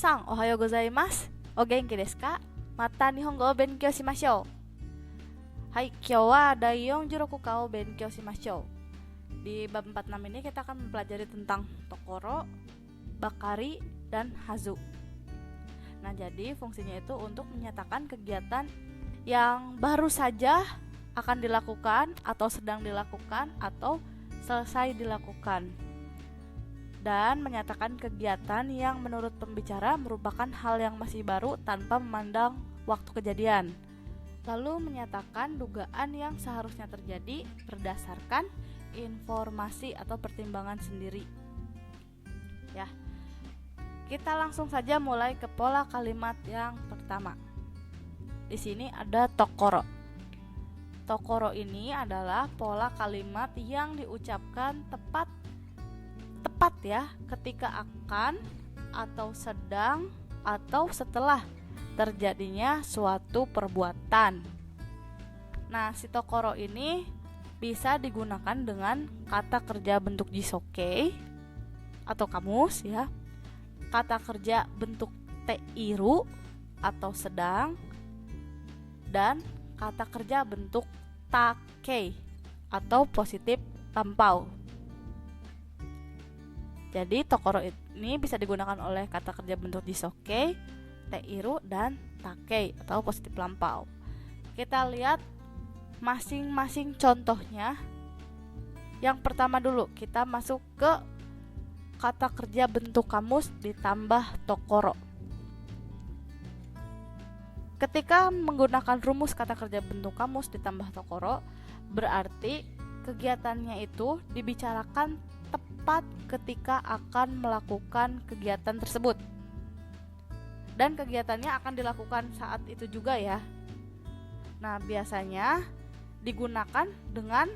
Minasan, ohayo gozaimasu. O genki desu ka? Mata nihongo o benkyou shimashou. Hai, kyou wa dai 46 ka o benkyou shimashou. Di bab 46 ini kita akan mempelajari tentang tokoro, bakari, dan hazu. Nah, jadi fungsinya itu untuk menyatakan kegiatan yang baru saja akan dilakukan atau sedang dilakukan atau selesai dilakukan, dan menyatakan kegiatan yang menurut pembicara merupakan hal yang masih baru tanpa memandang waktu kejadian. Lalu menyatakan dugaan yang seharusnya terjadi berdasarkan informasi atau pertimbangan sendiri. Ya. Kita langsung saja mulai ke pola kalimat yang pertama. Di sini ada tokoro. Tokoro ini adalah pola kalimat yang diucapkan tepat ya ketika akan atau sedang atau setelah terjadinya suatu perbuatan. Nah, si tokoro ini bisa digunakan dengan kata kerja bentuk jisoke atau kamus ya. Kata kerja bentuk teiru atau sedang, dan kata kerja bentuk take atau positif lampau. Jadi tokoro ini bisa digunakan oleh kata kerja bentuk jisoke, teiru, dan take atau positif lampau. Kita lihat masing-masing contohnya. Yang pertama dulu, kita masuk ke kata kerja bentuk kamus ditambah tokoro. Ketika menggunakan rumus kata kerja bentuk kamus ditambah tokoro, berarti kegiatannya itu dibicarakan tepat ketika akan melakukan kegiatan tersebut. Dan kegiatannya akan dilakukan saat itu juga ya. Nah, biasanya digunakan dengan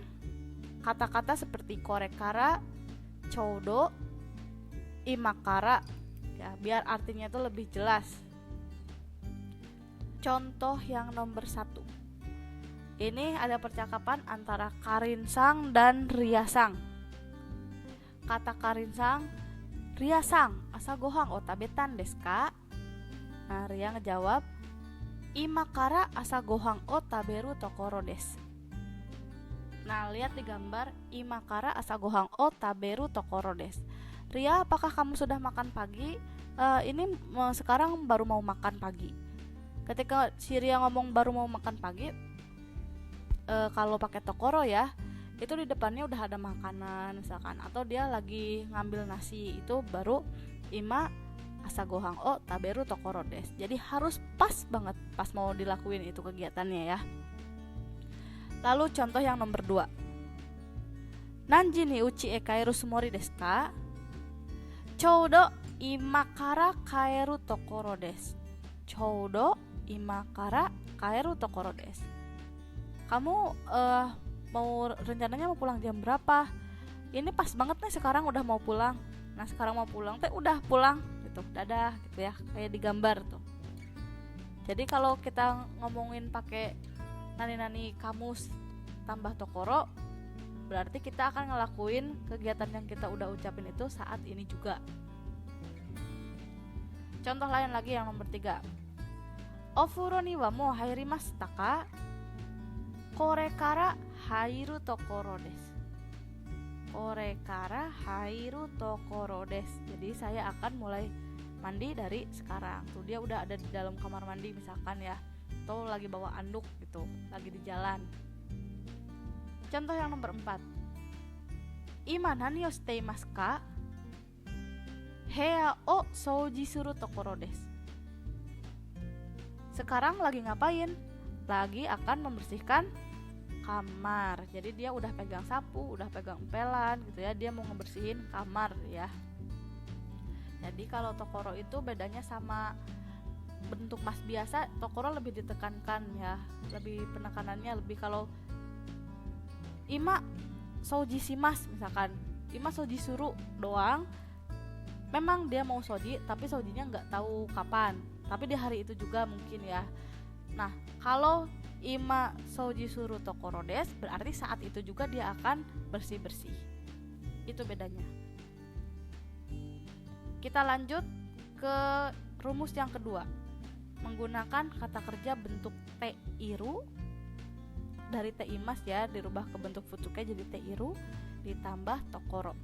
kata-kata seperti korekara, choudo, imakara ya, biar artinya itu lebih jelas. Contoh yang nomor 1. Ini ada percakapan antara Karin-sang dan Ria-sang. Kata Karin-sang, "Ria-sang, asa gohang o tabetan desu ka?" Nah, Ria ngejawab, "Imakara asa gohang o taberu tokoro desu." Nah, lihat di gambar, imakara asa gohang o taberu tokoro desu. Ria, apakah kamu sudah makan pagi? Ini sekarang baru mau makan pagi. Ketika si Ria ngomong baru mau makan pagi, kalau pakai tokoro ya, itu di depannya udah ada makanan misalkan, atau dia lagi ngambil nasi, itu baru ima asa gohang o taberu tokoro desu. Jadi harus pas banget pas mau dilakuin itu kegiatannya ya. Lalu contoh yang nomor 2. Nanji ni uchi e kaeru sumori desu ka? Choudo imakara kaeru tokoro desu. Choudo imakara kaeru tokoro desu. Kamu rencananya mau pulang jam berapa? Ini pas banget nih, sekarang udah mau pulang. Nah, sekarang mau pulang teh udah pulang gitu. Dadah gitu ya, kayak di gambar tuh. Jadi kalau kita ngomongin pakai nani-nani kamus tambah tokoro, berarti kita akan ngelakuin kegiatan yang kita udah ucapin itu saat ini juga. Contoh lain lagi yang nomor 3. Ofuro ni wa mou hairimashita ka? Kore kara hairu tokoro desu. Kore kara hairu tokoro desu. Jadi saya akan mulai mandi dari sekarang. Tuh, dia udah ada di dalam kamar mandi misalkan ya, atau lagi bawa anduk gitu, lagi di jalan. Contoh yang nomor 4. Ima nani o shiteimasu ka? Heya o souji suru tokoro desu. Sekarang lagi ngapain? Lagi akan membersihkan kamar. Jadi dia udah pegang sapu, udah pegang empelan gitu ya, dia mau ngebersihin kamar ya. Jadi kalau tokoro itu bedanya sama bentuk mas biasa, tokoro lebih ditekankan ya, lebih penekanannya lebih. Kalau ima souji shimasu misalkan, ima souji suru doang, memang dia mau soji tapi sojinya nggak tahu kapan, tapi di hari itu juga mungkin ya. Nah, kalau ima souji suru tokoro desu berarti saat itu juga dia akan bersih-bersih. Itu bedanya. Kita lanjut ke rumus yang kedua, menggunakan kata kerja bentuk teiru dari teimas ya, dirubah ke bentuk futsuke jadi teiru ditambah tokoro.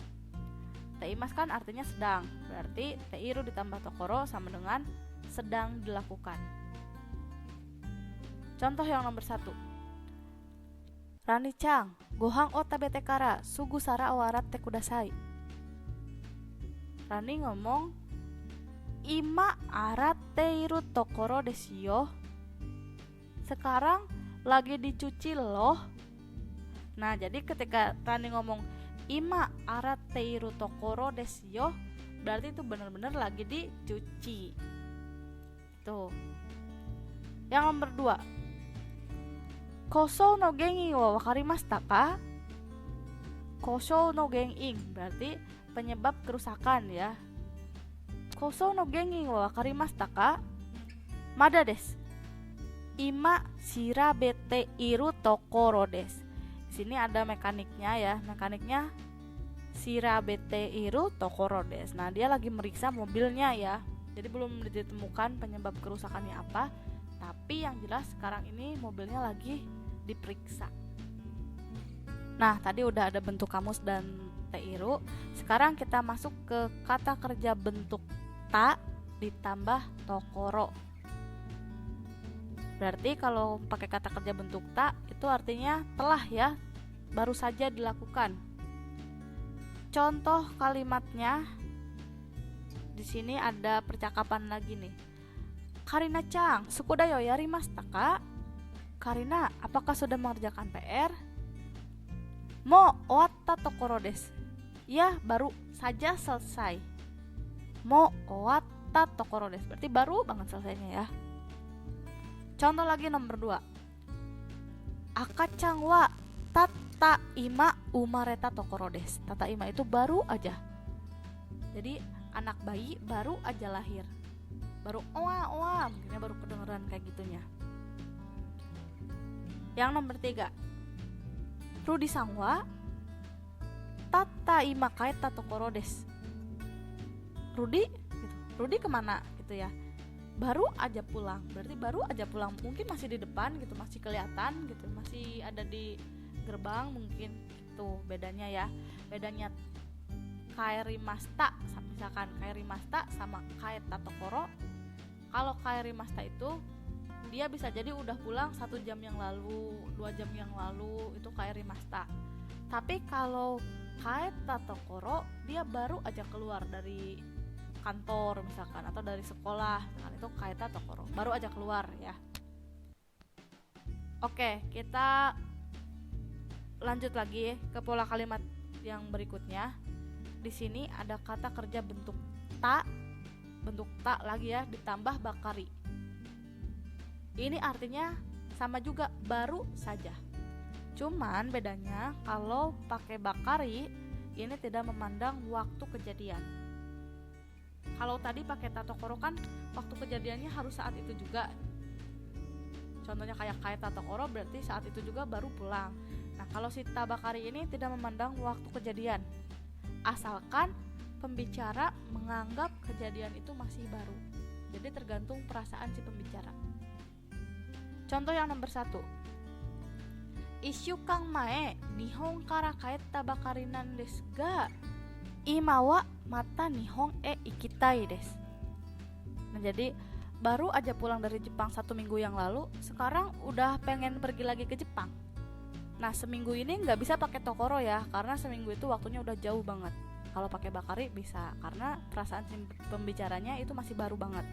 Teimas kan artinya sedang, berarti teiru ditambah tokoro sama dengan sedang dilakukan. Contoh yang nomor 1. Rani-chan, gohan o tabete kara sugu sara o aratte kudasai. Rani ngomong, ima aratteiru tokoro desu yo. Sekarang lagi dicuci loh. Nah, jadi ketika Rani ngomong ima aratteiru tokoro desu yo, berarti itu benar-benar lagi dicuci. Tuh. Yang nomor 2. Kosou no genin wa wakarimashita ka? Kosou no genin berarti penyebab kerusakan ya. Kosou no genin wa wakarimashita ka? Mada desu. Ima shirabete iru tokoro desu. Di sini ada mekaniknya ya. Mekaniknya shirabete iru tokoro desu. Nah, dia lagi meriksa mobilnya ya. Jadi belum ditemukan penyebab kerusakannya apa, tapi yang jelas sekarang ini mobilnya lagi diperiksa. Nah, tadi udah ada bentuk kamus dan teiru. Sekarang kita masuk ke kata kerja bentuk ta ditambah tokoro. Berarti kalau pakai kata kerja bentuk ta itu artinya telah ya, baru saja dilakukan. Contoh kalimatnya di sini ada percakapan lagi nih. Karina-chan, sukuda yo yarimashita ka? Karina, apakah sudah mengerjakan PR? Mo owatta tokoro desu. Ya, baru saja selesai. Mo owatta tokoro desu. Berarti baru banget selesainya ya. Contoh lagi nomor 2. Akachan wa tatta ima umareta tokoro desu. Tatta ima itu baru aja. Jadi anak bayi baru aja lahir. Baru oa, mungkinnya baru kedengeran kayak gitunya. Yang nomor 3. Rudi-san wa tatta ima kaeta tokoro desu. Rudi gitu. Rudi kemana gitu ya. Baru aja pulang. Berarti baru aja pulang. Mungkin masih di depan gitu, masih kelihatan gitu, masih ada di gerbang mungkin. Itu bedanya ya. Bedanya kairimashita, misalkan kairimashita sama kaeta tokoro. Kalau kairimashita itu dia bisa jadi udah pulang 1 jam yang lalu, 2 jam yang lalu, itu kairimashita. Tapi kalau kaeta tokoro, dia baru aja keluar dari kantor misalkan atau dari sekolah, nah itu kaeta tokoro, baru aja keluar ya. Oke, kita lanjut lagi ke pola kalimat yang berikutnya. Di sini ada kata kerja bentuk ta lagi ya, ditambah bakari. Ini artinya sama juga, baru saja. Cuman bedanya kalau pakai bakari ini tidak memandang waktu kejadian. Kalau tadi pakai tatokoro kan waktu kejadiannya harus saat itu juga. Contohnya kayak tatokoro berarti saat itu juga baru pulang. Nah, kalau si tabakari ini tidak memandang waktu kejadian. Asalkan pembicara menganggap kejadian itu masih baru. Jadi tergantung perasaan si pembicara. Contoh yang nomor 1. Ishyukan mae Nihon kara kaetta bakari nan desu ga ima wa mata Nihon ikitai desu. Nah, jadi baru aja pulang dari Jepang 1 minggu yang lalu, sekarang udah pengen pergi lagi ke Jepang. Nah, seminggu ini nggak bisa pakai tokoro ya, karena seminggu itu waktunya udah jauh banget. Kalau pakai bakari bisa, karena perasaan pembicaranya itu masih baru banget.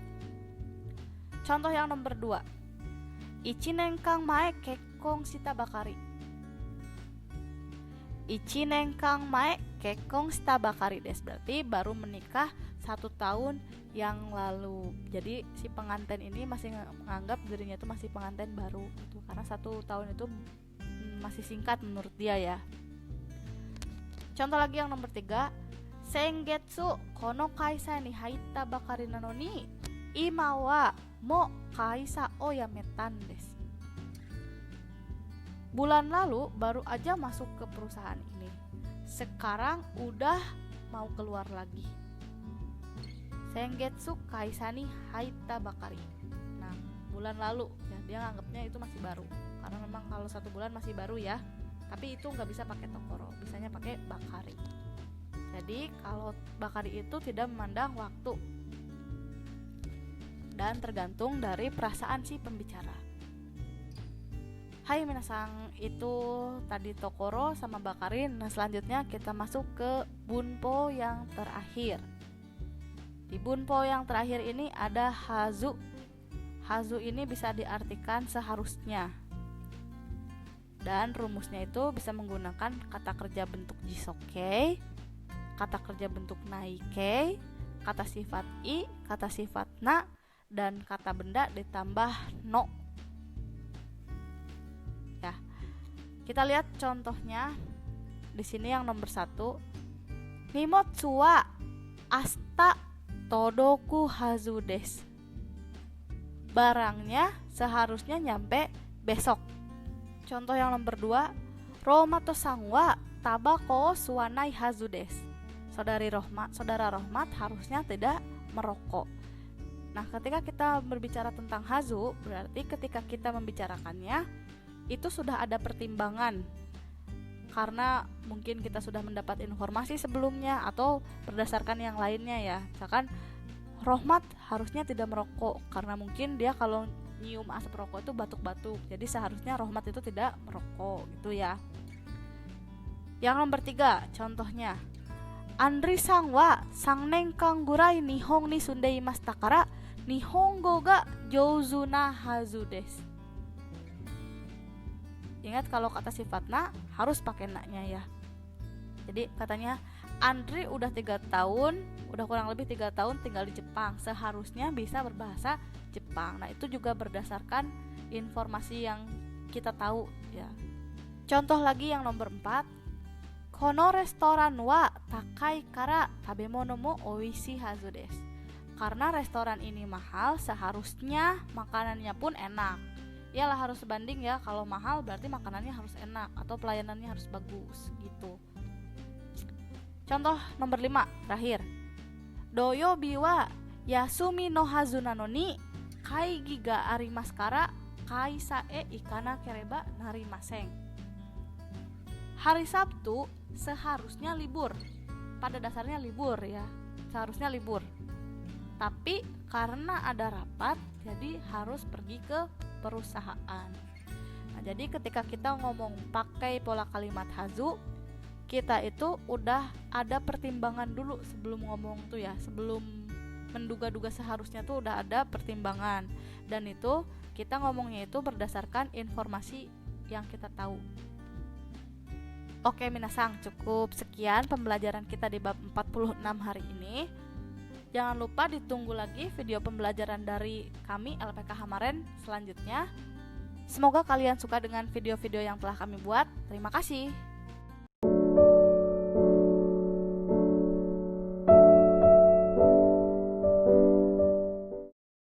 Contoh yang nomor 2. 1年間前結婚したばかり。1年間前結婚したばかりです. Berarti baru menikah 1 tahun yang lalu. Jadi si pengantin ini masih menganggap dirinya itu masih pengantin baru gitu. Karena 1 tahun itu masih singkat menurut dia ya. Contoh lagi yang nomor 3. Sengetsu kono kaisa ni haitta bakari nano ni ima wa mo kaisa o yametan desu. Bulan lalu baru aja masuk ke perusahaan ini. Sekarang udah mau keluar lagi. Sengetsu kaisani haita bakari. Nah, bulan lalu ya, dia nganggapnya itu masih baru karena memang kalau 1 bulan masih baru ya, tapi itu nggak bisa pakai tokoro, bisanya pakai bakari. Jadi kalau bakari itu tidak memandang waktu dan tergantung dari perasaan si pembicara. Hai minasang, itu tadi tokoro sama bakari. Nah, selanjutnya kita masuk ke bunpo yang terakhir. Di bunpo yang terakhir ini ada hazu. Hazu ini bisa diartikan seharusnya. Dan rumusnya itu bisa menggunakan kata kerja bentuk jisokei, kata kerja bentuk naikei, kata sifat i, kata sifat na, dan kata benda ditambah no. Ya, kita lihat contohnya di sini yang nomor 1. Nimotsu wa asta todoku hazu desu. Barangnya seharusnya nyampe besok. Contoh yang nomor 2. Romato-san wa tabako suwanai hazu desu. Saudara Rohmat harusnya tidak merokok. Nah, ketika kita berbicara tentang hazu, berarti ketika kita membicarakannya itu sudah ada pertimbangan. Karena mungkin kita sudah mendapat informasi sebelumnya atau berdasarkan yang lainnya ya. Misalkan Rohmat harusnya tidak merokok karena mungkin dia kalau nyium asap rokok itu batuk-batuk. Jadi seharusnya Rohmat itu tidak merokok gitu ya. Yang nomor 3, contohnya Andri-san wa sangnenkang gurai nihong ni sundeimasu takara nihongo ga jouzu na hazu desu. Ingat kalau kata sifat na harus pakai na-nya ya. Jadi katanya Andri udah 3 tahun, udah kurang lebih 3 tahun tinggal di Jepang, seharusnya bisa berbahasa Jepang. Nah, itu juga berdasarkan informasi yang kita tahu ya. Contoh lagi yang nomor 4. Kono restoran wa takai kara tabemono mo oishii hazu desu. Karena restoran ini mahal, seharusnya makanannya pun enak. Iyalah harus sebanding ya, kalau mahal berarti makanannya harus enak atau pelayanannya harus bagus gitu. Contoh nomor 5 terakhir. Doyobi wa yasumi no hazu nanoni kaigi ga arimasu kara kaisa e ikana kereba narimaseng. Hari Sabtu seharusnya libur. Pada dasarnya libur ya, seharusnya libur. Tapi karena ada rapat, jadi harus pergi ke perusahaan. Nah, jadi ketika kita ngomong pakai pola kalimat hazu, kita itu udah ada pertimbangan dulu sebelum ngomong tuh ya, sebelum menduga-duga seharusnya tuh udah ada pertimbangan. Dan itu kita ngomongnya itu berdasarkan informasi yang kita tahu. Oke minasang, cukup sekian pembelajaran kita di bab 46 hari ini. Jangan lupa ditunggu lagi video pembelajaran dari kami LPK Hamaren selanjutnya. Semoga kalian suka dengan video-video yang telah kami buat. Terima kasih.